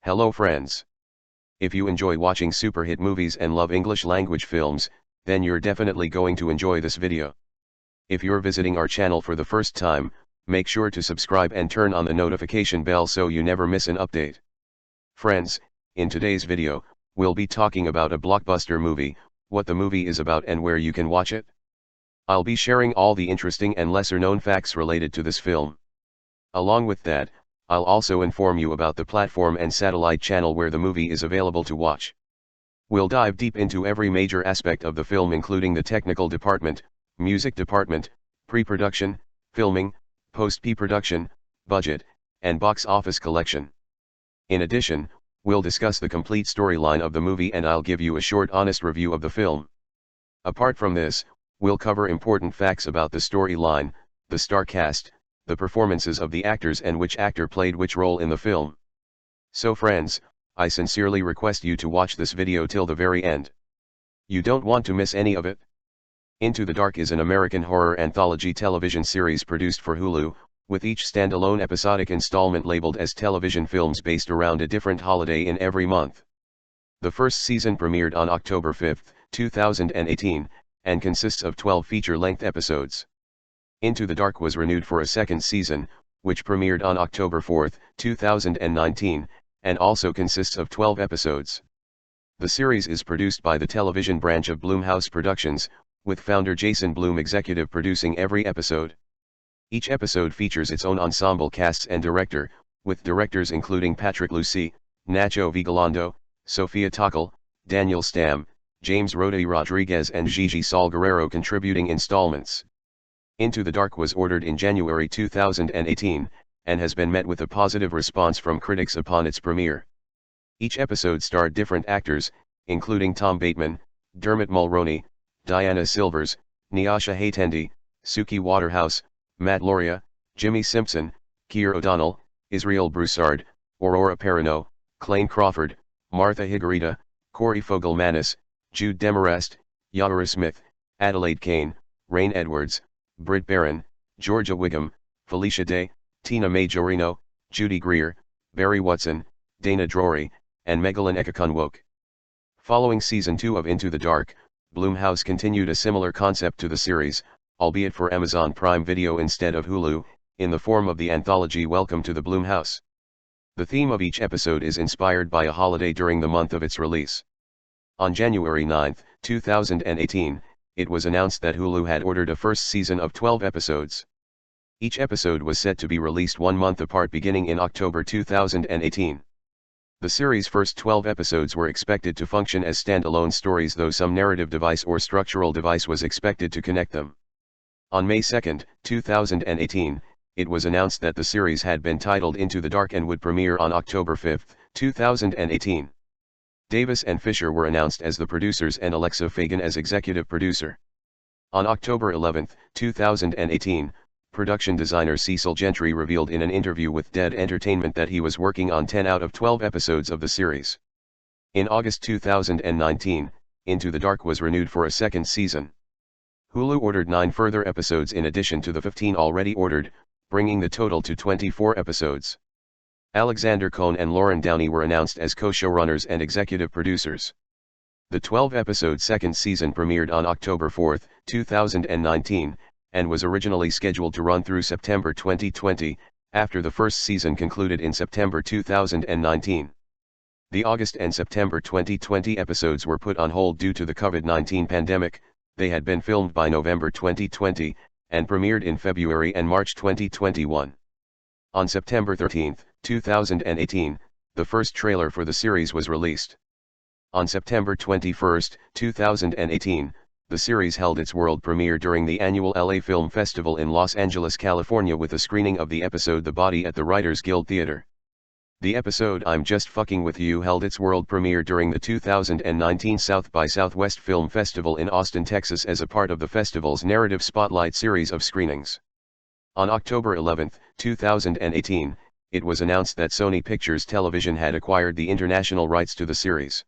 Hello friends. If you enjoy watching super hit movies and love English language films, then you're definitely going to enjoy this video. If you're visiting our channel for the first time, make sure to subscribe and turn on the notification bell so you never miss an update. Friends, in today's video, we'll be talking about a blockbuster movie, what the movie is about and where you can watch it. I'll be sharing all the interesting and lesser known facts related to this film. Along with that, I'll also inform you about the platform and satellite channel where the movie is available to watch. We'll dive deep into every major aspect of the film, including the technical department, music department, pre-production, filming, post-production, budget, and box office collection. In addition, we'll discuss the complete storyline of the movie and I'll give you a short honest review of the film. Apart from this, we'll cover important facts about the storyline, the star cast, the performances of the actors and which actor played which role in the film. So friends, I sincerely request you to watch this video till the very end. You don't want to miss any of it. Into the Dark is an American horror anthology television series produced for Hulu, with each standalone episodic installment labeled as television films based around a different holiday in every month. The first season premiered on October 5, 2018, and consists of 12 feature-length episodes. Into the Dark was renewed for a second season, which premiered on October 4, 2019, and also consists of 12 episodes. The series is produced by the television branch of Blumhouse Productions, with founder Jason Blum executive producing every episode. Each episode features its own ensemble casts and director, with directors including Patrick Lucy, Nacho Vigalondo, Sofia Takal, Daniel Stam, James Rodi Rodriguez and Gigi Salguero contributing installments. Into the Dark was ordered in January 2018, and has been met with a positive response from critics upon its premiere. Each episode starred different actors, including Tom Bateman, Dermot Mulroney, Diana Silvers, Nyasha Hatendi, Suki Waterhouse, Matt Lauria, Jimmy Simpson, Keir O'Donnell, Israel Broussard, Aurora Perrineau, Clayne Crawford, Martha Higarita, Corey Fogelmanis, Jude Demarest, Yara Smith, Adelaide Kane, Rain Edwards, Britt Barron, Georgia Wiggum, Felicia Day, Tina Majorino, Judy Greer, Barry Watson, Dana Drory, and Megalyn Ekakunwoke. Following Season 2 of Into the Dark, Blumhouse continued a similar concept to the series, albeit for Amazon Prime Video instead of Hulu, in the form of the anthology Welcome to the Blumhouse. The theme of each episode is inspired by a holiday during the month of its release. On January 9, 2018, it was announced that Hulu had ordered a first season of 12 episodes. Each episode was set to be released 1 month apart beginning in October 2018. The series' first 12 episodes were expected to function as standalone stories, though some narrative device or structural device was expected to connect them. On May 2, 2018, it was announced that the series had been titled Into the Dark and would premiere on October 5, 2018. Davis and Fisher were announced as the producers and Alexa Fagan as executive producer. On October 11, 2018, production designer Cecil Gentry revealed in an interview with Dead Entertainment that he was working on 10 out of 12 episodes of the series. In August 2019, Into the Dark was renewed for a second season. Hulu ordered 9 further episodes in addition to the 15 already ordered, bringing the total to 24 episodes. Alexander Cohn and Lauren Downey were announced as co-showrunners and executive producers. The 12-episode second season premiered on October 4, 2019, and was originally scheduled to run through September 2020, after the first season concluded in September 2019. The August and September 2020 episodes were put on hold due to the COVID-19 pandemic. They had been filmed by November 2020, and premiered in February and March 2021. On September 13, 2018, the first trailer for the series was released. On September 21, 2018, the series held its world premiere during the annual LA Film Festival in Los Angeles, California, with a screening of the episode The Body at the Writers Guild Theater. The episode I'm Just Fucking With You held its world premiere during the 2019 South by Southwest Film Festival in Austin, Texas, as a part of the festival's Narrative Spotlight series of screenings. On October 11, 2018, it was announced that Sony Pictures Television had acquired the international rights to the series.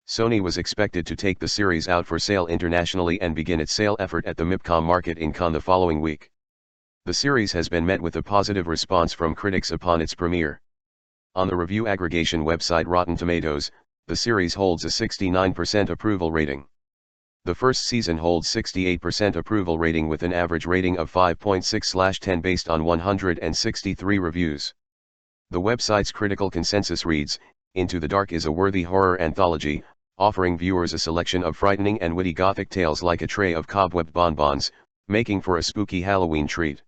Sony was expected to take the series out for sale internationally and begin its sale effort at the MIPCOM market in Cannes the following week. The series has been met with a positive response from critics upon its premiere. On the review aggregation website Rotten Tomatoes, the series holds a 69% approval rating. The first season holds 68% approval rating with an average rating of 5.6/10 based on 163 reviews. The website's critical consensus reads, "Into the Dark is a worthy horror anthology, offering viewers a selection of frightening and witty gothic tales like a tray of cobweb bonbons, making for a spooky Halloween treat."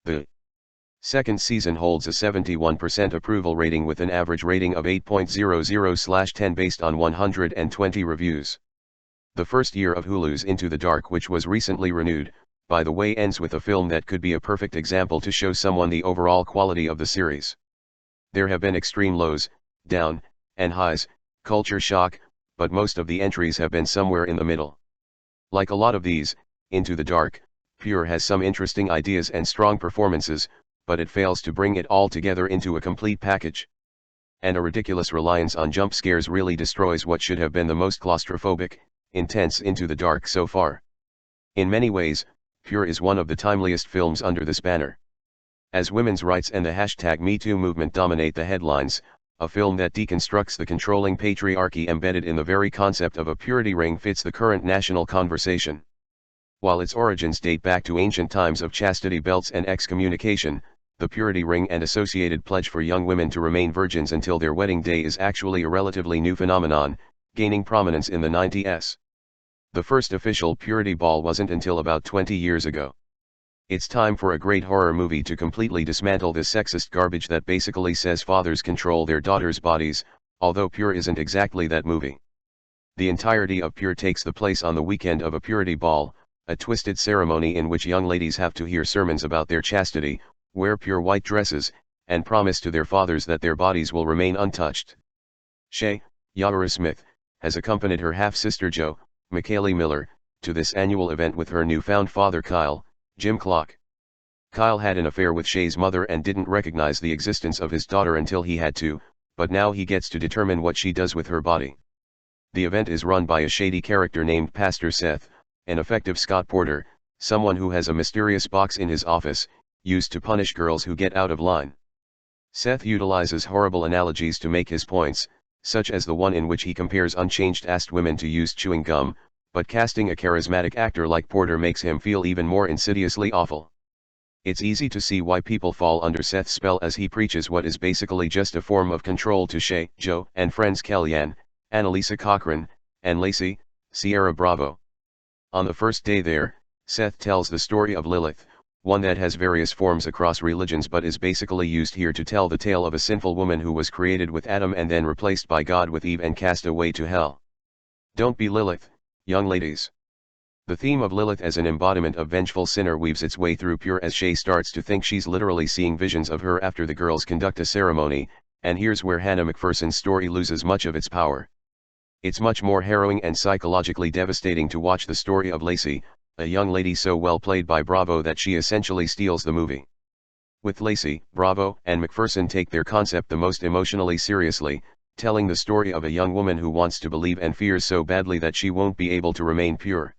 The second season holds a 71% approval rating with an average rating of 8.00/10 based on 120 reviews. The first year of Hulu's Into the Dark, which was recently renewed, by the way, ends with a film that could be a perfect example to show someone the overall quality of the series. There have been extreme lows, down, and highs, culture shock, but most of the entries have been somewhere in the middle. Like a lot of these, Into the Dark, Pure has some interesting ideas and strong performances, but it fails to bring it all together into a complete package. And a ridiculous reliance on jump scares really destroys what should have been the most claustrophobic, intense Into the Dark so far. In many ways, Pure is one of the timeliest films under this banner. As women's rights and the #MeToo movement dominate the headlines, a film that deconstructs the controlling patriarchy embedded in the very concept of a purity ring fits the current national conversation. While its origins date back to ancient times of chastity belts and excommunication, the purity ring and associated pledge for young women to remain virgins until their wedding day is actually a relatively new phenomenon, gaining prominence in the 90s. The first official purity ball wasn't until about 20 years ago. It's time for a great horror movie to completely dismantle this sexist garbage that basically says fathers control their daughters' bodies, although Pure isn't exactly that movie. The entirety of Pure takes the place on the weekend of a purity ball, a twisted ceremony in which young ladies have to hear sermons about their chastity, wear pure white dresses, and promise to their fathers that their bodies will remain untouched. Shay, Yara Smith, has accompanied her half-sister Jo, McKaylee Miller, to this annual event with her newfound father Kyle, Jim Clock. Kyle had an affair with Shay's mother and didn't recognize the existence of his daughter until he had to, but now he gets to determine what she does with her body. The event is run by a shady character named Pastor Seth, an effective Scott Porter, someone who has a mysterious box in his office, used to punish girls who get out of line. Seth utilizes horrible analogies to make his points, such as the one in which he compares unchanged-ass women to used chewing gum, but casting a charismatic actor like Porter makes him feel even more insidiously awful. It's easy to see why people fall under Seth's spell as he preaches what is basically just a form of control to Shay, Jo, and friends Kellyanne, Annalisa Cochran, and Lacey, Sierra Bravo. On the first day there, Seth tells the story of Lilith, one that has various forms across religions but is basically used here to tell the tale of a sinful woman who was created with Adam and then replaced by God with Eve and cast away to hell. Don't be Lilith, young ladies. The theme of Lilith as an embodiment of vengeful sinner weaves its way through Pure as Shay starts to think she's literally seeing visions of her after the girls conduct a ceremony, and here's where Hannah McPherson's story loses much of its power. It's much more harrowing and psychologically devastating to watch the story of Lacey, a young lady so well played by Bravo that she essentially steals the movie. With Lacey, Bravo and McPherson take their concept the most emotionally seriously, telling the story of a young woman who wants to believe and fears so badly that she won't be able to remain pure.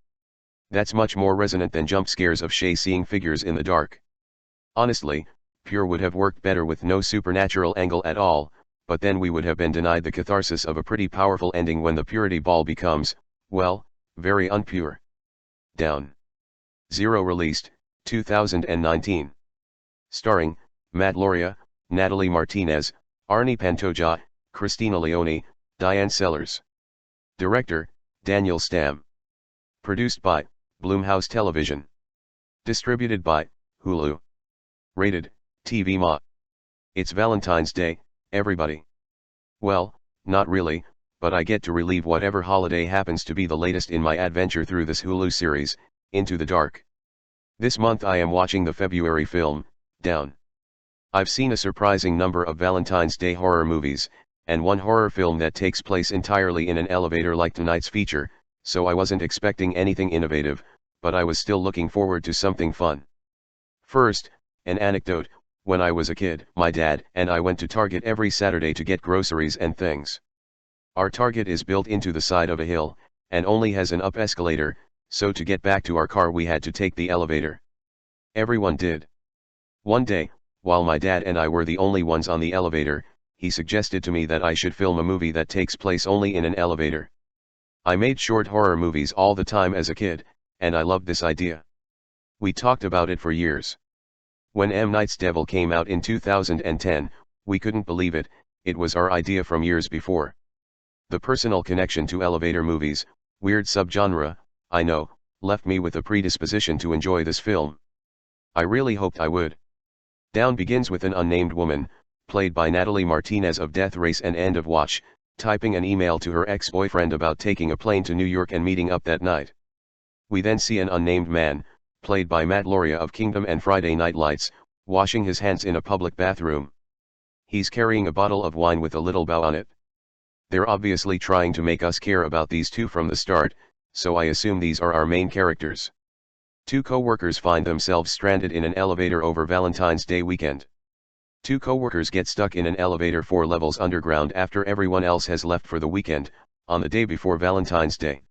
That's much more resonant than jump scares of Shay seeing figures in the dark. Honestly, Pure would have worked better with no supernatural angle at all, but then we would have been denied the catharsis of a pretty powerful ending when the purity ball becomes, well, very unpure. Down. 0 released, 2019. Starring, Matt Lauria, Natalie Martinez, Arnie Pantoja, Christina Leone, Diane Sellers. Director, Daniel Stamm. Produced by, Blumhouse Television. Distributed by, Hulu. Rated, TV Ma. It's Valentine's Day, everybody. Well, not really, but I get to relieve whatever holiday happens to be the latest in my adventure through this Hulu series, Into the Dark. This month I am watching the February film, Down. I've seen a surprising number of Valentine's Day horror movies, and one horror film that takes place entirely in an elevator like tonight's feature, so I wasn't expecting anything innovative, but I was still looking forward to something fun. First, an anecdote: when I was a kid, my dad and I went to Target every Saturday to get groceries and things. Our Target is built into the side of a hill, and only has an up escalator, so to get back to our car we had to take the elevator. Everyone did. One day, while my dad and I were the only ones on the elevator, he suggested to me that I should film a movie that takes place only in an elevator. I made short horror movies all the time as a kid, and I loved this idea. We talked about it for years. When M. Night's Devil came out in 2010, we couldn't believe it. It was our idea from years before. The personal connection to elevator movies, weird subgenre, I know, left me with a predisposition to enjoy this film. I really hoped I would. Down begins with an unnamed woman, played by Natalie Martinez of Death Race and End of Watch, typing an email to her ex-boyfriend about taking a plane to New York and meeting up that night. We then see an unnamed man, played by Matt Lauria of Kingdom and Friday Night Lights, washing his hands in a public bathroom. He's carrying a bottle of wine with a little bow on it. They're obviously trying to make us care about these two from the start, so I assume these are our main characters. Two co-workers find themselves stranded in an elevator over Valentine's Day weekend. Two co-workers get stuck in an elevator 4 levels underground after everyone else has left for the weekend, on the day before Valentine's Day.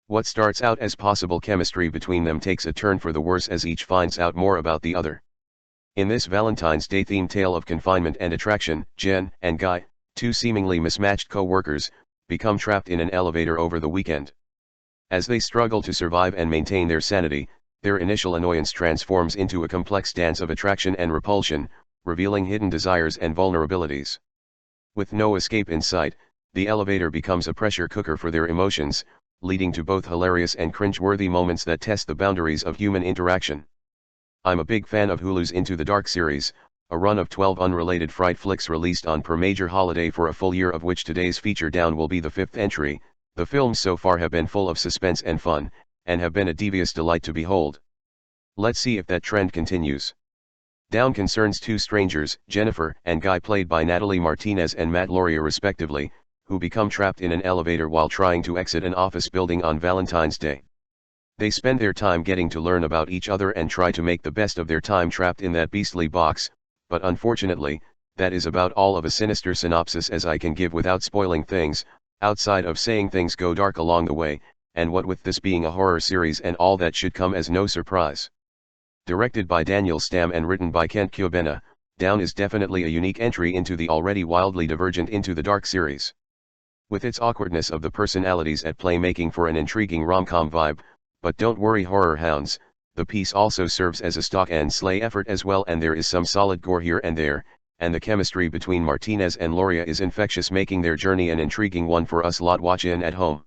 What starts out as possible chemistry between them takes a turn for the worse as each finds out more about the other. In this Valentine's Day themed tale of confinement and attraction, Jen and Guy, two seemingly mismatched co-workers, become trapped in an elevator over the weekend. As they struggle to survive and maintain their sanity, their initial annoyance transforms into a complex dance of attraction and repulsion, revealing hidden desires and vulnerabilities. With no escape in sight, the elevator becomes a pressure cooker for their emotions, leading to both hilarious and cringe-worthy moments that test the boundaries of human interaction. I'm a big fan of Hulu's Into the Dark series, a run of 12 unrelated fright flicks released on per major holiday for a full year, of which today's feature Down will be the 5th entry. The films so far have been full of suspense and fun, and have been a devious delight to behold. Let's see if that trend continues. Down concerns two strangers, Jennifer and Guy, played by Natalie Martinez and Matt Lauria respectively, who become trapped in an elevator while trying to exit an office building on Valentine's Day. They spend their time getting to learn about each other and try to make the best of their time trapped in that beastly box, but unfortunately, that is about all of a sinister synopsis as I can give without spoiling things, outside of saying things go dark along the way, and what with this being a horror series and all, that should come as no surprise. Directed by Daniel Stamm and written by Kent Kubena, Down is definitely a unique entry into the already wildly divergent Into the Dark series. With its awkwardness of the personalities at play making for an intriguing rom-com vibe, but don't worry horror hounds, the piece also serves as a stalk and slay effort as well, and there is some solid gore here and there, and the chemistry between Martinez and Lauria is infectious, making their journey an intriguing one for us lot watch in at home.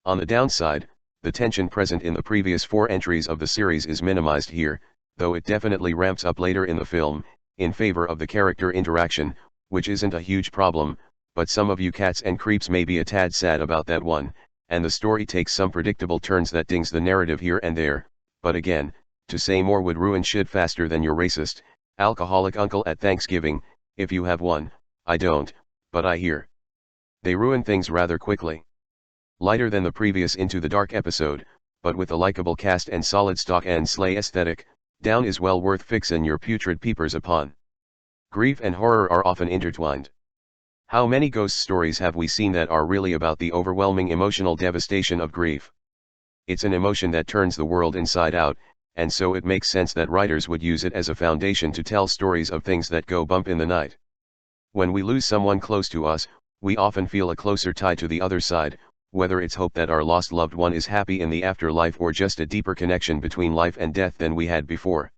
On the downside, the tension present in the previous 4 entries of the series is minimized here, though it definitely ramps up later in the film, in favor of the character interaction, which isn't a huge problem, but some of you cats and creeps may be a tad sad about that one, and the story takes some predictable turns that dings the narrative here and there, but again, to say more would ruin shit faster than your racist, alcoholic uncle at Thanksgiving. If you have one, I don't, but I hear they ruin things rather quickly. Lighter than the previous Into the Dark episode, but with a likable cast and solid stalk and slay aesthetic, Down is well worth fixin' your putrid peepers upon. Grief and horror are often intertwined. How many ghost stories have we seen that are really about the overwhelming emotional devastation of grief? It's an emotion that turns the world inside out, and so it makes sense that writers would use it as a foundation to tell stories of things that go bump in the night. When we lose someone close to us, we often feel a closer tie to the other side, whether it's hope that our lost loved one is happy in the afterlife or just a deeper connection between life and death than we had before.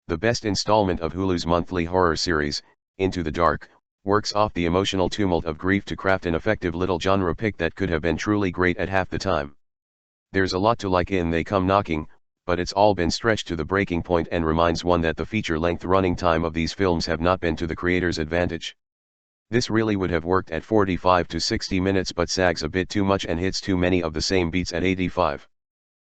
The best installment of Hulu's monthly horror series, Into the Dark, works off the emotional tumult of grief to craft an effective little genre pick that could have been truly great at half the time. There's a lot to like in They Come Knocking, but it's all been stretched to the breaking point and reminds one that the feature-length running time of these films have not been to the creator's advantage. This really would have worked at 45 to 60 minutes, but sags a bit too much and hits too many of the same beats at 85.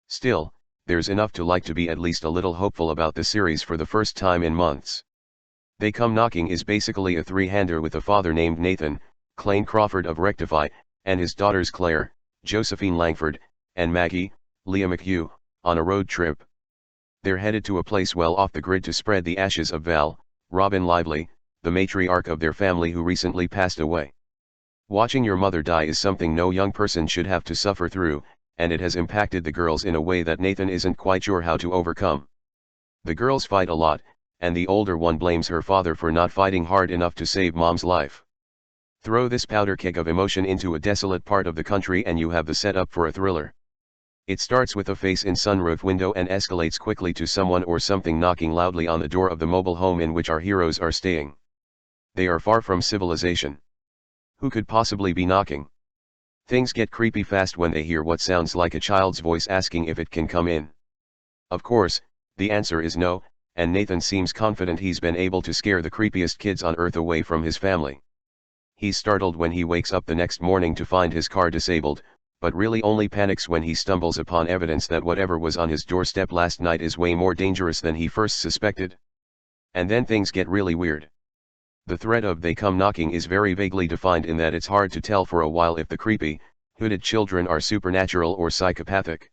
Still, there's enough to like to be at least a little hopeful about the series for the first time in months. They Come Knocking is basically a three-hander with a father named Nathan, Clayne Crawford of Rectify, and his daughters Claire, Josephine Langford, and Maggie, Leah McHugh, on a road trip. They're headed to a place well off the grid to spread the ashes of Val, Robin Lively, the matriarch of their family who recently passed away. Watching your mother die is something no young person should have to suffer through, and it has impacted the girls in a way that Nathan isn't quite sure how to overcome. The girls fight a lot, and the older one blames her father for not fighting hard enough to save mom's life. Throw this powder keg of emotion into a desolate part of the country and you have the setup for a thriller. It starts with a face in sunroof window and escalates quickly to someone or something knocking loudly on the door of the mobile home in which our heroes are staying. They are far from civilization. Who could possibly be knocking? Things get creepy fast when they hear what sounds like a child's voice asking if it can come in. Of course, the answer is no, and Nathan seems confident he's been able to scare the creepiest kids on earth away from his family. He's startled when he wakes up the next morning to find his car disabled, but really only panics when he stumbles upon evidence that whatever was on his doorstep last night is way more dangerous than he first suspected. And then things get really weird. The threat of "they come knocking" is very vaguely defined in that it's hard to tell for a while if the creepy, hooded children are supernatural or psychopathic.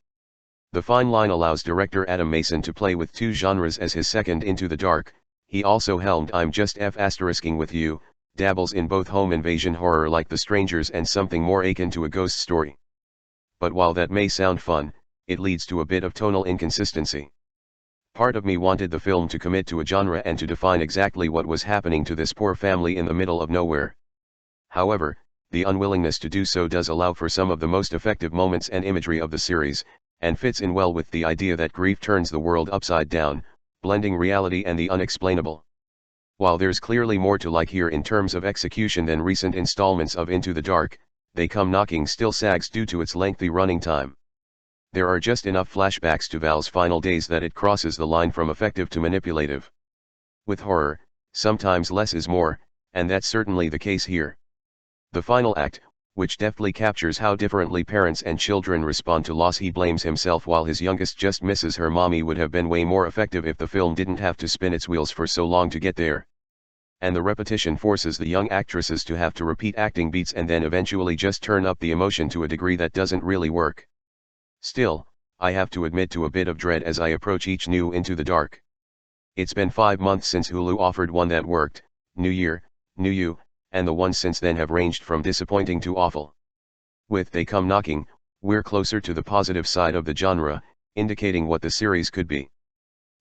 The fine line allows director Adam Mason to play with two genres as his second Into the Dark. He also helmed I'm Just F***ing With You, dabbles in both home invasion horror like The Strangers and something more akin to a ghost story. But while that may sound fun, it leads to a bit of tonal inconsistency. Part of me wanted the film to commit to a genre and to define exactly what was happening to this poor family in the middle of nowhere. However, the unwillingness to do so does allow for some of the most effective moments and imagery of the series, and fits in well with the idea that grief turns the world upside down, blending reality and the unexplainable. While there's clearly more to like here in terms of execution than recent installments of Into the Dark, They Come Knocking still sags due to its lengthy running time. There are just enough flashbacks to Val's final days that it crosses the line from effective to manipulative. With horror, sometimes less is more, and that's certainly the case here. The final act, which deftly captures how differently parents and children respond to loss. He blames himself while his youngest just misses her mommy would have been way more effective if the film didn't have to spin its wheels for so long to get there. And the repetition forces the young actresses to have to repeat acting beats and then eventually just turn up the emotion to a degree that doesn't really work. Still, I have to admit to a bit of dread as I approach each new Into the Dark. It's been 5 months since Hulu offered one that worked, New Year, New You, and the ones since then have ranged from disappointing to awful. With They Come Knocking, we're closer to the positive side of the genre, indicating what the series could be.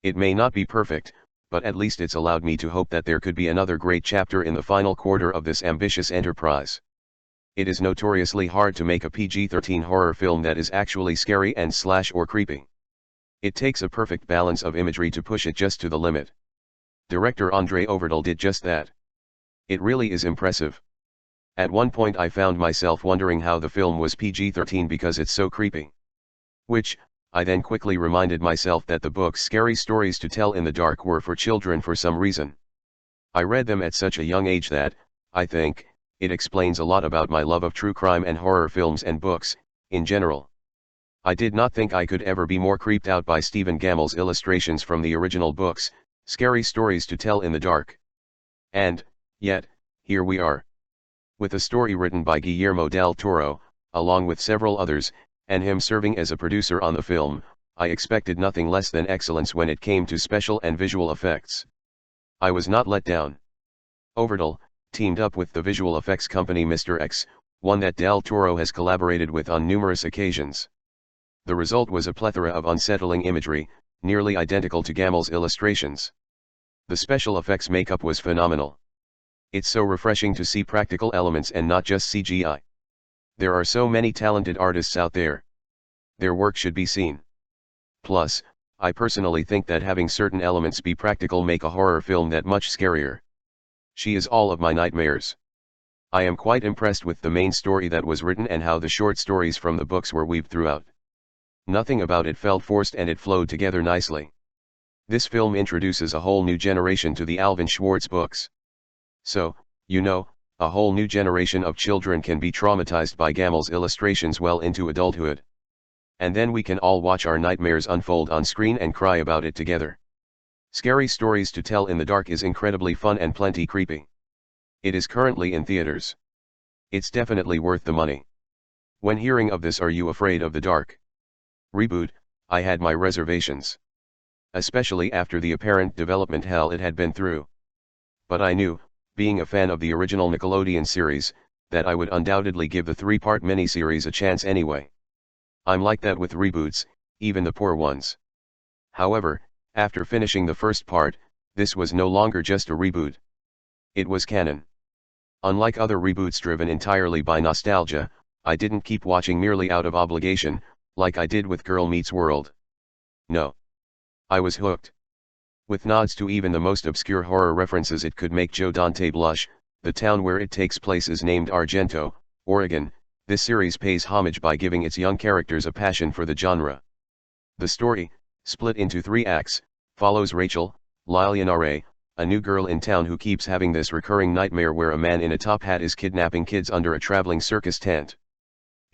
It may not be perfect, but at least it's allowed me to hope that there could be another great chapter in the final quarter of this ambitious enterprise. It is notoriously hard to make a PG-13 horror film that is actually scary and / or creepy. It takes a perfect balance of imagery to push it just to the limit. Director Andre Overdal did just that. It really is impressive. At one point I found myself wondering how the film was PG-13 because it's so creepy. Which, I then quickly reminded myself that the book's Scary Stories to Tell in the Dark were for children for some reason. I read them at such a young age that, I think, it explains a lot about my love of true crime and horror films and books, in general. I did not think I could ever be more creeped out by Stephen Gammell's illustrations from the original books, Scary Stories to Tell in the Dark. And, yet, here we are. With a story written by Guillermo del Toro, along with several others, and him serving as a producer on the film, I expected nothing less than excellence when it came to special and visual effects. I was not let down. Overdal teamed up with the visual effects company Mr. X, one that del Toro has collaborated with on numerous occasions. The result was a plethora of unsettling imagery, nearly identical to Gammell's illustrations. The special effects makeup was phenomenal. It's so refreshing to see practical elements and not just CGI. There are so many talented artists out there. Their work should be seen. Plus, I personally think that having certain elements be practical make a horror film that much scarier. She is all of my nightmares. I am quite impressed with the main story that was written and how the short stories from the books were weaved throughout. Nothing about it felt forced and it flowed together nicely. This film introduces a whole new generation to the Alvin Schwartz books. So, a whole new generation of children can be traumatized by Gammell's illustrations well into adulthood. And then we can all watch our nightmares unfold on screen and cry about it together. Scary Stories to Tell in the Dark is incredibly fun and plenty creepy. It is currently in theaters. It's definitely worth the money. When hearing of this Are You Afraid of the Dark reboot, I had my reservations. Especially after the apparent development hell it had been through. But I knew, being a fan of the original Nickelodeon series, that I would undoubtedly give the 3-part miniseries a chance anyway. I'm like that with reboots, even the poor ones. However, after finishing the first part, this was no longer just a reboot. It was canon. Unlike other reboots driven entirely by nostalgia, I didn't keep watching merely out of obligation, like I did with Girl Meets World. No. I was hooked. With nods to even the most obscure horror references it could make Joe Dante blush, the town where it takes place is named Argento, Oregon. This series pays homage by giving its young characters a passion for the genre. The story, split into 3 acts, follows Rachel, Lilianare, a new girl in town who keeps having this recurring nightmare where a man in a top hat is kidnapping kids under a traveling circus tent.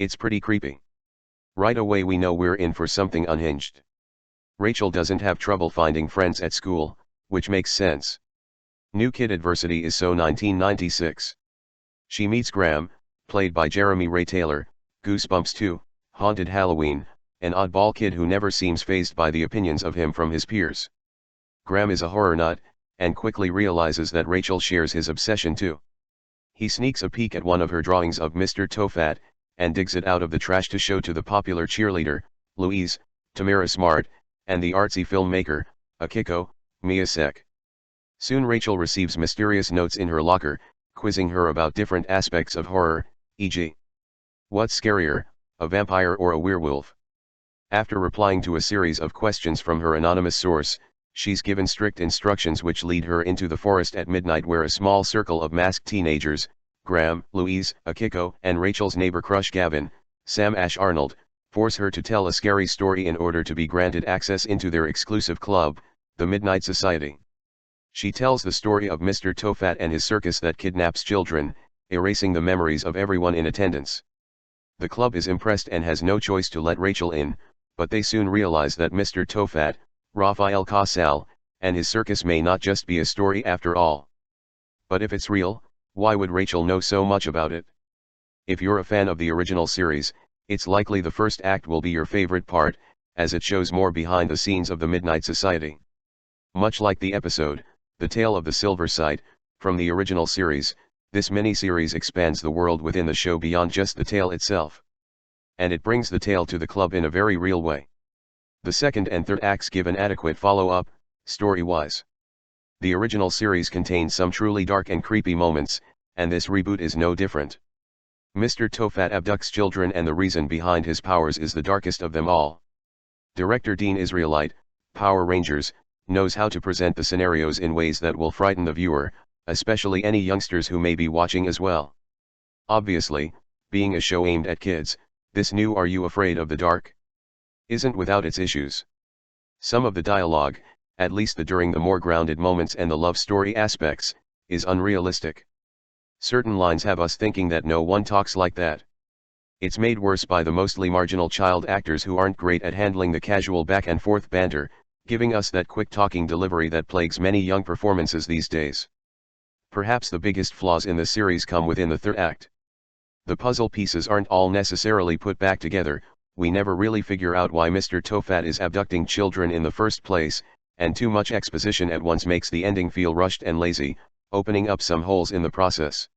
It's pretty creepy. Right away we know we're in for something unhinged. Rachel doesn't have trouble finding friends at school, which makes sense. New kid adversity is so 1996. She meets Graham, played by Jeremy Ray Taylor, Goosebumps 2, Haunted Halloween, an oddball kid who never seems fazed by the opinions of him from his peers. Graham is a horror nut, and quickly realizes that Rachel shares his obsession too. He sneaks a peek at one of her drawings of Mr. Tofat, and digs it out of the trash to show to the popular cheerleader, Louise, Tamara Smart, and the artsy filmmaker, Akiko, Miyasek. Soon Rachel receives mysterious notes in her locker, quizzing her about different aspects of horror, e.g. what's scarier, a vampire or a werewolf? After replying to a series of questions from her anonymous source, she's given strict instructions which lead her into the forest at midnight where a small circle of masked teenagers, Graham, Louise, Akiko, and Rachel's neighbor crush Gavin, Sam Ash Arnold, force her to tell a scary story in order to be granted access into their exclusive club, the Midnight Society. She tells the story of Mr. Tofat and his circus that kidnaps children, erasing the memories of everyone in attendance. The club is impressed and has no choice to let Rachel in, but they soon realize that Mr. Tofat, Rafael Casal, and his circus may not just be a story after all. But if it's real, why would Rachel know so much about it? If you're a fan of the original series, it's likely the first act will be your favorite part, as it shows more behind the scenes of the Midnight Society. Much like the episode, The Tale of the Silver Sight, from the original series, this mini-series expands the world within the show beyond just the tale itself. And it brings the tale to the club in a very real way. The second and third acts give an adequate follow-up, story-wise. The original series contains some truly dark and creepy moments, and this reboot is no different. Mr. Tofat abducts children and the reason behind his powers is the darkest of them all. Director Dean Israelite, Power Rangers, knows how to present the scenarios in ways that will frighten the viewer, especially any youngsters who may be watching as well. Obviously, being a show aimed at kids, this new Are You Afraid of the Dark? Isn't without its issues. Some of the dialogue, at least the during the more grounded moments and the love story aspects, is unrealistic. Certain lines have us thinking that no one talks like that. It's made worse by the mostly marginal child actors who aren't great at handling the casual back and forth banter, giving us that quick talking delivery that plagues many young performances these days. Perhaps the biggest flaws in the series come within the third act. The puzzle pieces aren't all necessarily put back together, we never really figure out why Mr. Tofat is abducting children in the first place, and too much exposition at once makes the ending feel rushed and lazy, opening up some holes in the process.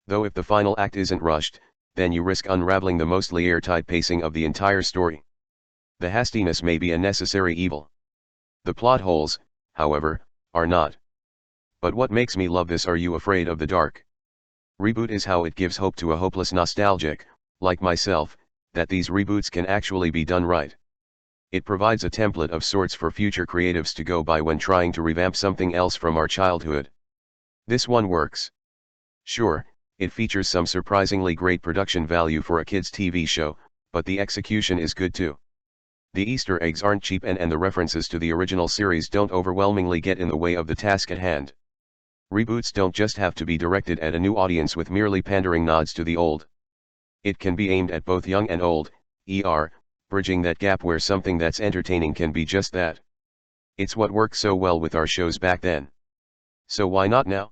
Though if the final act isn't rushed, then you risk unraveling the mostly airtight pacing of the entire story. The hastiness may be a necessary evil. The plot holes, however, are not. But what makes me love this Are You Afraid of the Dark? Reboot is how it gives hope to a hopeless nostalgic, like myself, that these reboots can actually be done right. It provides a template of sorts for future creatives to go by when trying to revamp something else from our childhood. This one works. Sure, it features some surprisingly great production value for a kids' TV show, but the execution is good too. The Easter eggs aren't cheap and the references to the original series don't overwhelmingly get in the way of the task at hand. Reboots don't just have to be directed at a new audience with merely pandering nods to the old. It can be aimed at both young and old, bridging that gap where something that's entertaining can be just that. It's what worked so well with our shows back then. So why not now?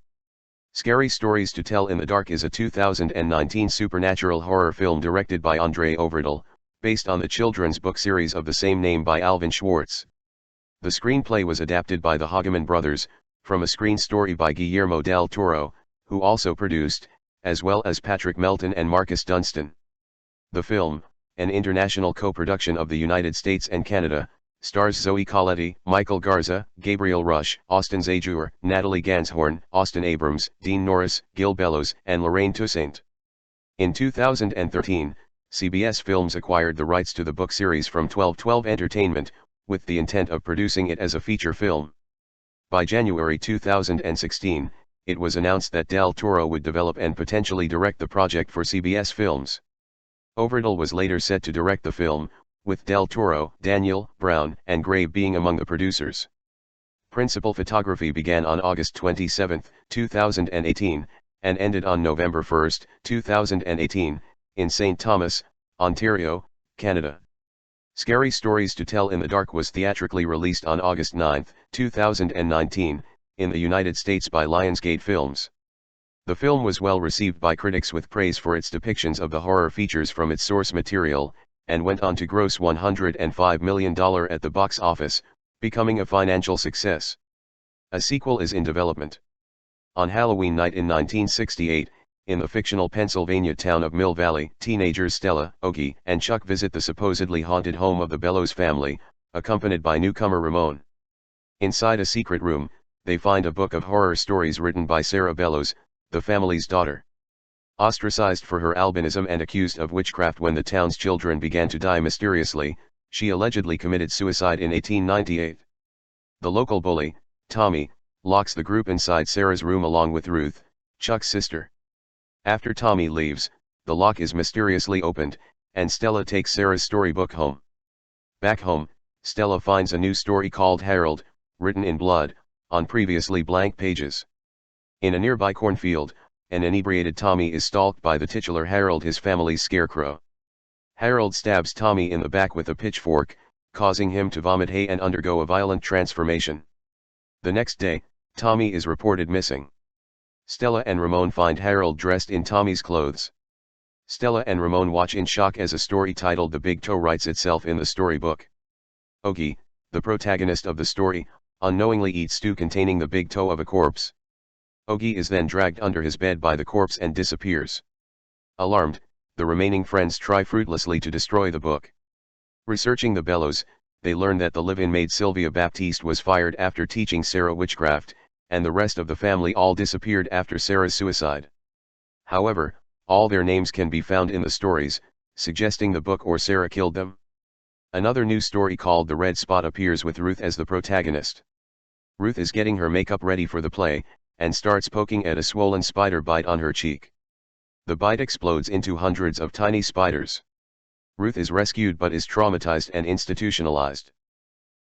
Scary Stories to Tell in the Dark is a 2019 supernatural horror film directed by Andre Overdal, based on the children's book series of the same name by Alvin Schwartz. The screenplay was adapted by the Hageman brothers, from a screen story by Guillermo del Toro, who also produced, as well as Patrick Melton and Marcus Dunstan. The film, an international co-production of the United States and Canada, Stars Zoe Colletti, Michael Garza, Gabriel Rush, Austin Zajur, Natalie Ganshorn, Austin Abrams, Dean Norris, Gil Bellows, and Lorraine Toussaint. In 2013, CBS Films acquired the rights to the book series from 1212 Entertainment, with the intent of producing it as a feature film. By January 2016, it was announced that Del Toro would develop and potentially direct the project for CBS Films. Overdell was later set to direct the film, with Del Toro, Daniel Brown, and Gray being among the producers. Principal photography began on August 27, 2018, and ended on November 1, 2018, in St. Thomas, Ontario, Canada. Scary Stories to Tell in the Dark was theatrically released on August 9, 2019, in the United States by Lionsgate Films. The film was well received by critics with praise for its depictions of the horror features from its source material, and went on to gross $105 million at the box office, becoming a financial success. A sequel is in development. On Halloween night in 1968, in the fictional Pennsylvania town of Mill Valley, teenagers Stella, Ogie, and Chuck visit the supposedly haunted home of the Bellows family, accompanied by newcomer Ramon. Inside a secret room, they find a book of horror stories written by Sarah Bellows, the family's daughter. Ostracized for her albinism and accused of witchcraft when the town's children began to die mysteriously, she allegedly committed suicide in 1898. The local bully, Tommy, locks the group inside Sarah's room along with Ruth, Chuck's sister. After Tommy leaves, the lock is mysteriously opened, and Stella takes Sarah's storybook home. Back home, Stella finds a new story called Harold, written in blood, on previously blank pages. In a nearby cornfield, an inebriated Tommy is stalked by the titular Harold, his family's scarecrow. Harold stabs Tommy in the back with a pitchfork, causing him to vomit hay and undergo a violent transformation. The next day, Tommy is reported missing. Stella and Ramon find Harold dressed in Tommy's clothes. Stella and Ramon watch in shock as a story titled The Big Toe writes itself in the storybook. Ogie, the protagonist of the story, unknowingly eats stew containing the big toe of a corpse. Ogie is then dragged under his bed by the corpse and disappears. Alarmed, the remaining friends try fruitlessly to destroy the book. Researching the Bellows, they learn that the live-in maid Sylvia Baptiste was fired after teaching Sarah witchcraft, and the rest of the family all disappeared after Sarah's suicide. However, all their names can be found in the stories, suggesting the book or Sarah killed them. Another new story called The Red Spot appears with Ruth as the protagonist. Ruth is getting her makeup ready for the play, and starts poking at a swollen spider bite on her cheek. The bite explodes into hundreds of tiny spiders. Ruth is rescued but is traumatized and institutionalized.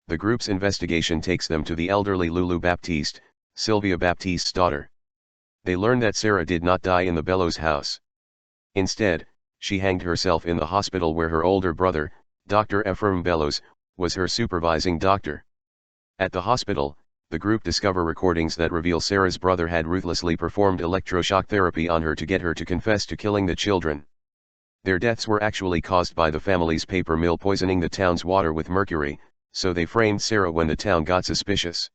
The group's investigation takes them to the elderly Lulu Baptiste, Sylvia Baptiste's daughter. They learn that Sarah did not die in the Bellows house. Instead, she hanged herself in the hospital where her older brother, Dr. Ephraim Bellows, was her supervising doctor. At the hospital, the group discover recordings that reveal Sarah's brother had ruthlessly performed electroshock therapy on her to get her to confess to killing the children. Their deaths were actually caused by the family's paper mill poisoning the town's water with mercury, so they framed Sarah when the town got suspicious.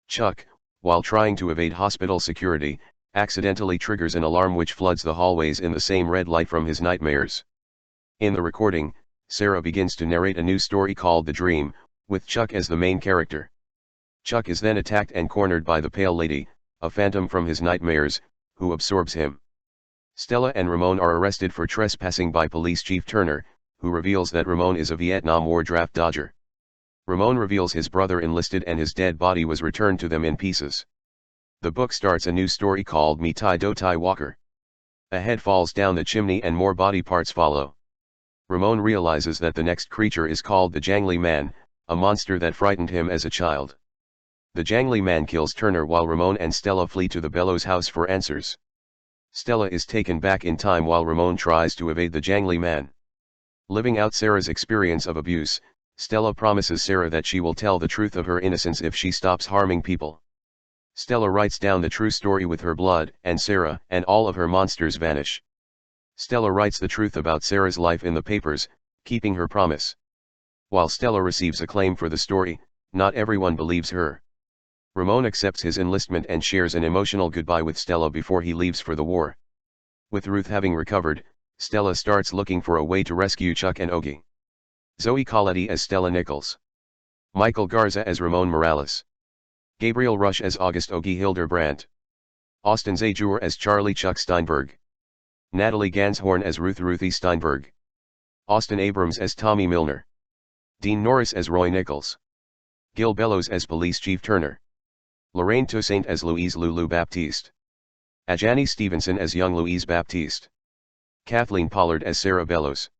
Chuck, while trying to evade hospital security, accidentally triggers an alarm which floods the hallways in the same red light from his nightmares. In the recording, Sarah begins to narrate a new story called The Dream, with Chuck as the main character. Chuck is then attacked and cornered by the Pale Lady, a phantom from his nightmares, who absorbs him. Stella and Ramon are arrested for trespassing by Police Chief Turner, who reveals that Ramon is a Vietnam War draft dodger. Ramon reveals his brother enlisted and his dead body was returned to them in pieces. The book starts a new story called Me Tai Do Tai Walker. A head falls down the chimney and more body parts follow. Ramon realizes that the next creature is called the Jangly Man, a monster that frightened him as a child. The Jangly Man kills Turner while Ramon and Stella flee to the Bellows house for answers. Stella is taken back in time while Ramon tries to evade the Jangly Man. Living out Sarah's experience of abuse, Stella promises Sarah that she will tell the truth of her innocence if she stops harming people. Stella writes down the true story with her blood, and Sarah and all of her monsters vanish. Stella writes the truth about Sarah's life in the papers, keeping her promise. While Stella receives acclaim for the story, not everyone believes her. Ramon accepts his enlistment and shares an emotional goodbye with Stella before he leaves for the war. With Ruth having recovered, Stella starts looking for a way to rescue Chuck and Ogie. Zoe Colletti as Stella Nichols. Michael Garza as Ramon Morales. Gabriel Rush as August Ogie Hildebrandt. Austin Zajur as Charlie Chuck Steinberg. Natalie Ganshorn as Ruthie Steinberg. Austin Abrams as Tommy Milner. Dean Norris as Roy Nichols. Gil Bellows as Police Chief Turner. Lorraine Toussaint as Louise Lulu Baptiste. Ajani Stevenson as Young Louise Baptiste. Kathleen Pollard as Sarah Bellows.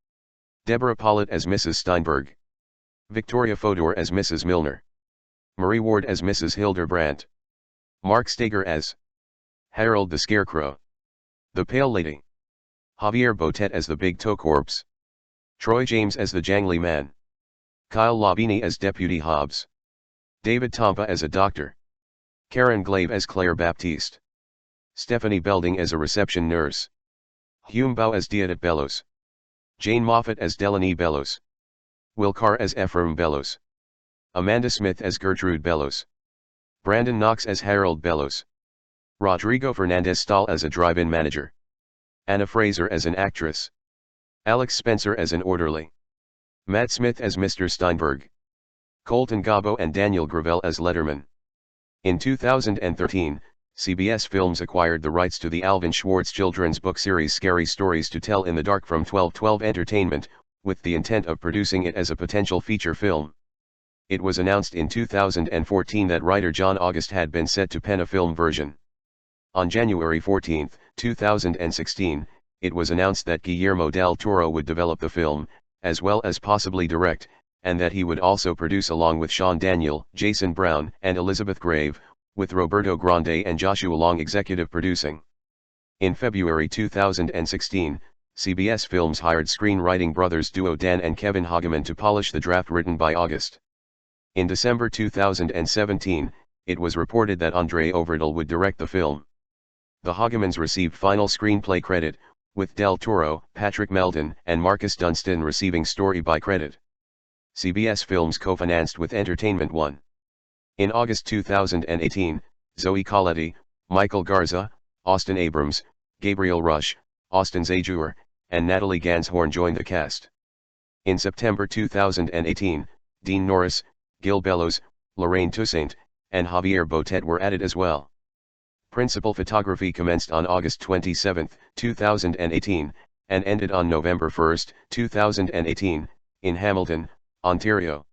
Deborah Pollitt as Mrs. Steinberg. Victoria Fodor as Mrs. Milner. Marie Ward as Mrs. Hildebrandt. Mark Steger as Harold the Scarecrow. The Pale Lady. Javier Botet as the Big Toe Corpse. Troy James as the Jangly Man. Kyle Labini as Deputy Hobbs. David Tompa as a doctor. Karen Glave as Claire Baptiste. Stephanie Belding as a reception nurse. Hume Bao as Dieudette Bellows. Jane Moffat as Delaney Bellows. Will Carr as Ephraim Bellows. Amanda Smith as Gertrude Bellows. Brandon Knox as Harold Bellows. Rodrigo Fernandez Stahl as a drive-in manager. Anna Fraser as an actress. Alex Spencer as an orderly. Matt Smith as Mr. Steinberg. Colton Gabo and Daniel Gravel as Letterman. In 2013, CBS Films acquired the rights to the Alvin Schwartz children's book series Scary Stories to Tell in the Dark from 1212 Entertainment, with the intent of producing it as a potential feature film. It was announced in 2014 that writer John August had been set to pen a film version. On January 14, 2016, it was announced that Guillermo del Toro would develop the film, as well as possibly direct, and that he would also produce along with Sean Daniel, Jason Brown, and Elizabeth Grave, with Roberto Grande and Joshua Long executive producing. In February 2016, CBS Films hired screenwriting brothers duo Dan and Kevin Hageman to polish the draft written by August. In December 2017, it was reported that Andre Overdal would direct the film. The Hagemans received final screenplay credit, with Del Toro, Patrick Meldon, and Marcus Dunstan receiving story by credit. CBS Films co-financed with Entertainment One. In August 2018, Zoe Colletti, Michael Garza, Austin Abrams, Gabriel Rush, Austin Zajur, and Natalie Ganshorn joined the cast. In September 2018, Dean Norris, Gil Bellows, Lorraine Toussaint, and Javier Botet were added as well. Principal photography commenced on August 27, 2018, and ended on November 1, 2018, in Hamilton, Ontario.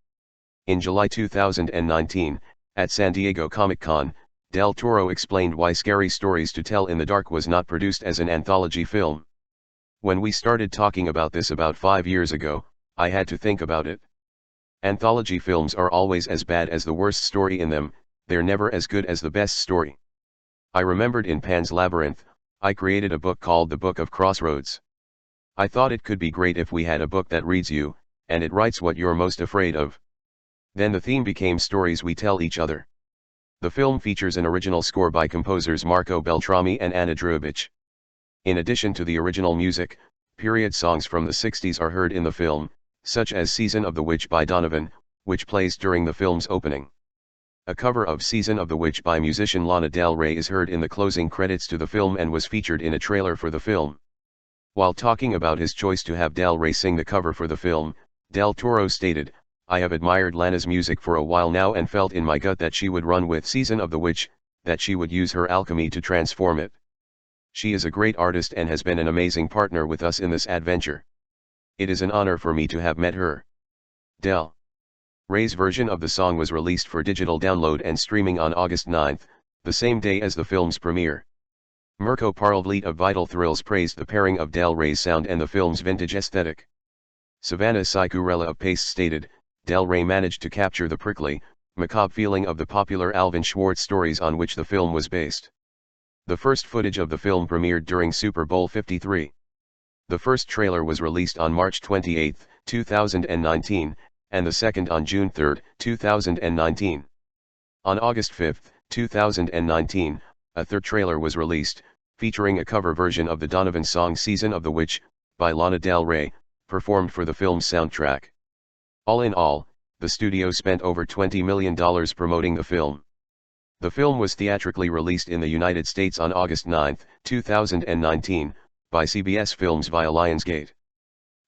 In July 2019, at San Diego Comic-Con, Del Toro explained why Scary Stories to Tell in the Dark was not produced as an anthology film. When we started talking about this about 5 years ago, I had to think about it. Anthology films are always as bad as the worst story in them, they're never as good as the best story. I remembered in Pan's Labyrinth, I created a book called The Book of Crossroads. I thought it could be great if we had a book that reads you, and it writes what you're most afraid of. Then the theme became stories we tell each other. The film features an original score by composers Marco Beltrami and Anna Drubic. In addition to the original music, period songs from the 60s are heard in the film, such as Season of the Witch by Donovan, which plays during the film's opening. A cover of Season of the Witch by musician Lana Del Rey is heard in the closing credits to the film and was featured in a trailer for the film. While talking about his choice to have Del Rey sing the cover for the film, Del Toro stated, "I have admired Lana's music for a while now and felt in my gut that she would run with Season of the Witch, that she would use her alchemy to transform it. She is a great artist and has been an amazing partner with us in this adventure. It is an honor for me to have met her." Del Rey's version of the song was released for digital download and streaming on August 9, the same day as the film's premiere. Mirko Parlvliet of Vital Thrills praised the pairing of Del Rey's sound and the film's vintage aesthetic. Savannah Saikurella of Paste stated, "Del Rey managed to capture the prickly, macabre feeling of the popular Alvin Schwartz stories on which the film was based." The first footage of the film premiered during Super Bowl 53. The first trailer was released on March 28, 2019, and the second on June 3, 2019. On August 5, 2019, a third trailer was released, featuring a cover version of the Donovan song Season of the Witch, by Lana Del Rey, performed for the film's soundtrack. All in all, the studio spent over $20 million promoting the film. The film was theatrically released in the United States on August 9, 2019, by CBS Films via Lionsgate.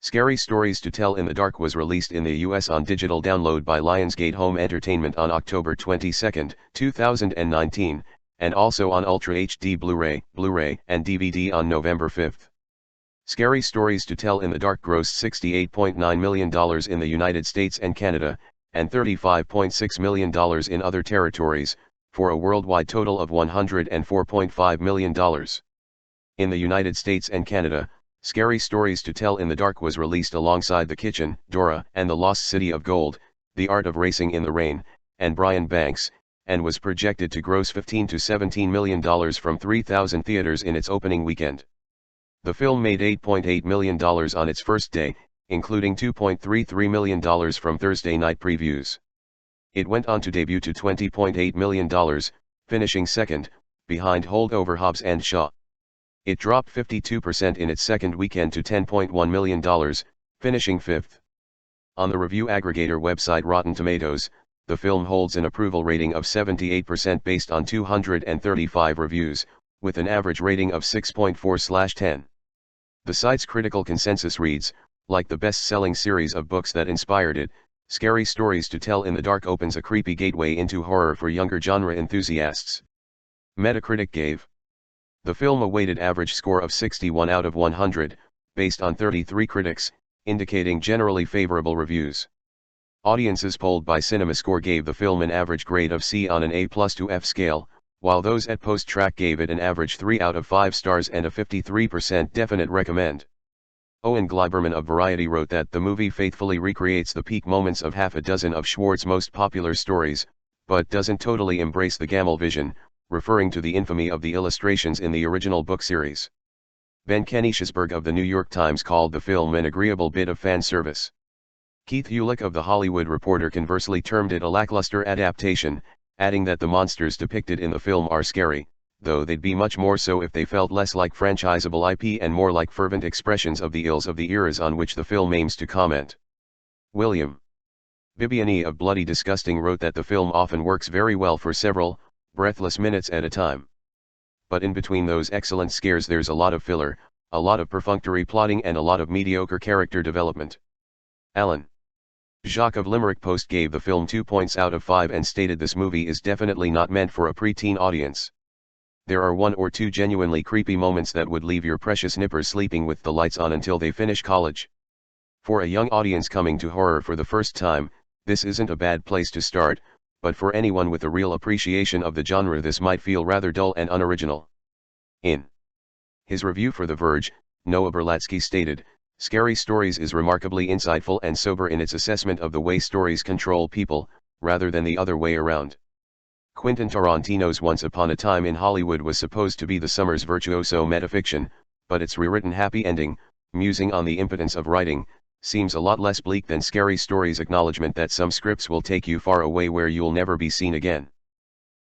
Scary Stories to Tell in the Dark was released in the US on digital download by Lionsgate Home Entertainment on October 22, 2019, and also on Ultra HD Blu-ray, and DVD on November 5. Scary Stories to Tell in the Dark grossed $68.9 million in the United States and Canada, and $35.6 million in other territories, for a worldwide total of $104.5 million. In the United States and Canada, Scary Stories to Tell in the Dark was released alongside The Kitchen, Dora and the Lost City of Gold, The Art of Racing in the Rain, and Brian Banks, and was projected to gross $15 to $17 million from 3,000 theaters in its opening weekend. The film made $8.8 million on its first day, including $2.33 million from Thursday night previews. It went on to debut to $20.8 million, finishing second, behind Holdover Hobbs and Shaw. It dropped 52% in its second weekend to $10.1 million, finishing fifth. On the review aggregator website Rotten Tomatoes, the film holds an approval rating of 78% based on 235 reviews, with an average rating of 6.4/10. The site's critical consensus reads, like the best-selling series of books that inspired it, Scary Stories to Tell in the Dark opens a creepy gateway into horror for younger genre enthusiasts. Metacritic gave the film a weighted average score of 61 out of 100, based on 33 critics, indicating generally favorable reviews. Audiences polled by CinemaScore gave the film an average grade of C on an A+ to F scale, while those at PostTrack gave it an average 3 out of 5 stars and a 53% definite recommend. Owen Gleiberman of Variety wrote that the movie faithfully recreates the peak moments of half a dozen of Schwartz's most popular stories, but doesn't totally embrace the Gamble vision, referring to the infamy of the illustrations in the original book series. Ben Kenigsberg of the New York Times called the film an agreeable bit of fan service. Keith Ulick of The Hollywood Reporter conversely termed it a lackluster adaptation, adding that the monsters depicted in the film are scary, though they'd be much more so if they felt less like franchisable IP and more like fervent expressions of the ills of the eras on which the film aims to comment. William Bibiani of Bloody Disgusting wrote that the film often works very well for several, breathless minutes at a time. But in between those excellent scares there's a lot of filler, a lot of perfunctory plotting and a lot of mediocre character development. Alan Jacques of Limerick Post gave the film 2 points out of 5 and stated this movie is definitely not meant for a preteen audience. There are 1 or 2 genuinely creepy moments that would leave your precious nippers sleeping with the lights on until they finish college. For a young audience coming to horror for the first time, this isn't a bad place to start, but for anyone with a real appreciation of the genre this might feel rather dull and unoriginal. In his review for The Verge, Noah Berlatsky stated, Scary Stories is remarkably insightful and sober in its assessment of the way stories control people, rather than the other way around. Quentin Tarantino's Once Upon a Time in Hollywood was supposed to be the summer's virtuoso metafiction, but its rewritten happy ending, musing on the impotence of writing, seems a lot less bleak than Scary Stories' acknowledgement that some scripts will take you far away where you'll never be seen again.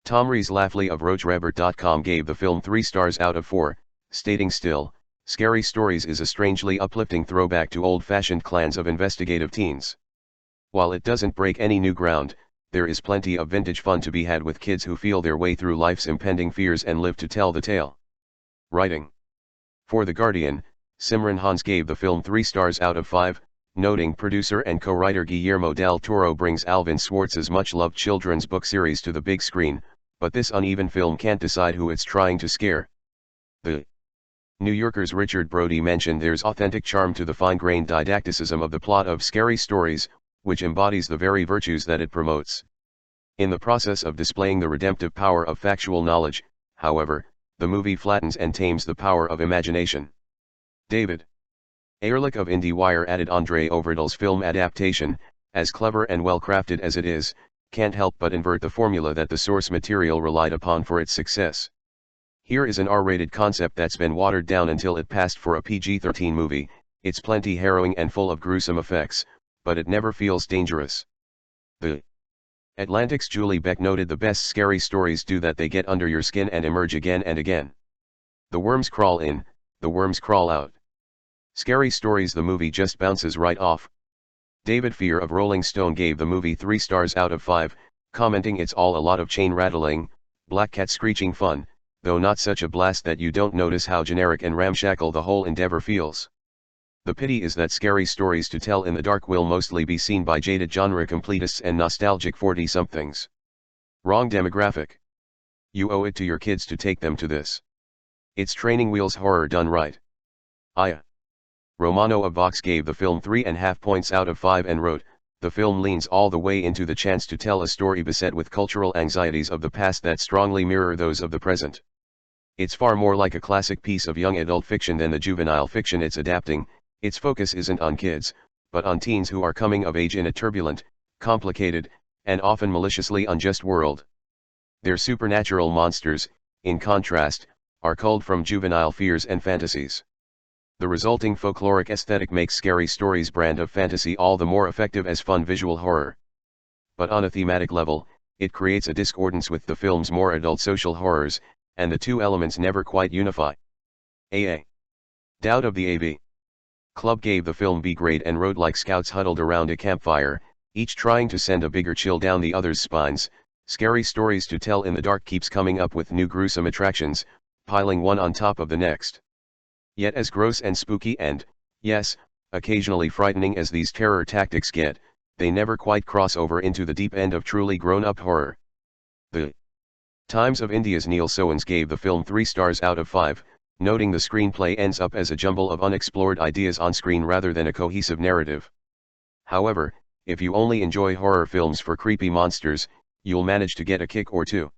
Tom Rees-Lafley of RoachRabbit.com gave the film 3 stars out of 4, stating still, Scary Stories is a strangely uplifting throwback to old-fashioned clans of investigative teens. While it doesn't break any new ground, there is plenty of vintage fun to be had with kids who feel their way through life's impending fears and live to tell the tale. Writing. For The Guardian, Simran Hans gave the film 3 stars out of 5, noting producer and co-writer Guillermo del Toro brings Alvin Schwartz's much-loved children's book series to the big screen, but this uneven film can't decide who it's trying to scare. The New Yorker's Richard Brody mentioned there's authentic charm to the fine-grained didacticism of the plot of Scary Stories, which embodies the very virtues that it promotes. In the process of displaying the redemptive power of factual knowledge, however, the movie flattens and tames the power of imagination. David Ehrlich of IndieWire added Andre Overdal's film adaptation, as clever and well-crafted as it is, can't help but invert the formula that the source material relied upon for its success. Here is an R-rated concept that's been watered down until it passed for a PG-13 movie, it's plenty harrowing and full of gruesome effects, but it never feels dangerous. The Atlantic's Julie Beck noted the best scary stories do that, they get under your skin and emerge again and again. The worms crawl in, the worms crawl out. Scary Stories the movie just bounces right off. David Fear of Rolling Stone gave the movie 3 stars out of 5, commenting it's all a lot of chain rattling, black cat screeching fun, though not such a blast that you don't notice how generic and ramshackle the whole endeavor feels. The pity is that scary stories to tell in the dark will mostly be seen by jaded genre completists and nostalgic 40-somethings. Wrong demographic. You owe it to your kids to take them to this. It's training wheels horror done right. Aya. Romano of Vox gave the film 3.5 points out of 5 and wrote, "The film leans all the way into the chance to tell a story beset with cultural anxieties of the past that strongly mirror those of the present. It's far more like a classic piece of young adult fiction than the juvenile fiction it's adapting. Its focus isn't on kids, but on teens who are coming of age in a turbulent, complicated, and often maliciously unjust world. Their supernatural monsters, in contrast, are culled from juvenile fears and fantasies. The resulting folkloric aesthetic makes Scary Stories' brand of fantasy all the more effective as fun visual horror. But on a thematic level, it creates a discordance with the film's more adult social horrors, and the two elements never quite unify." A. Dowd of the AV Club gave the film B grade and wrote, "Like scouts huddled around a campfire, each trying to send a bigger chill down the other's spines, Scary Stories to Tell in the Dark keeps coming up with new gruesome attractions, piling one on top of the next. Yet as gross and spooky and, yes, occasionally frightening as these terror tactics get, they never quite cross over into the deep end of truly grown-up horror." The Times of India's Neil Sowens gave the film 3 stars out of 5, noting the screenplay ends up as a jumble of unexplored ideas on screen rather than a cohesive narrative. However, if you only enjoy horror films for creepy monsters, you'll manage to get a kick or two.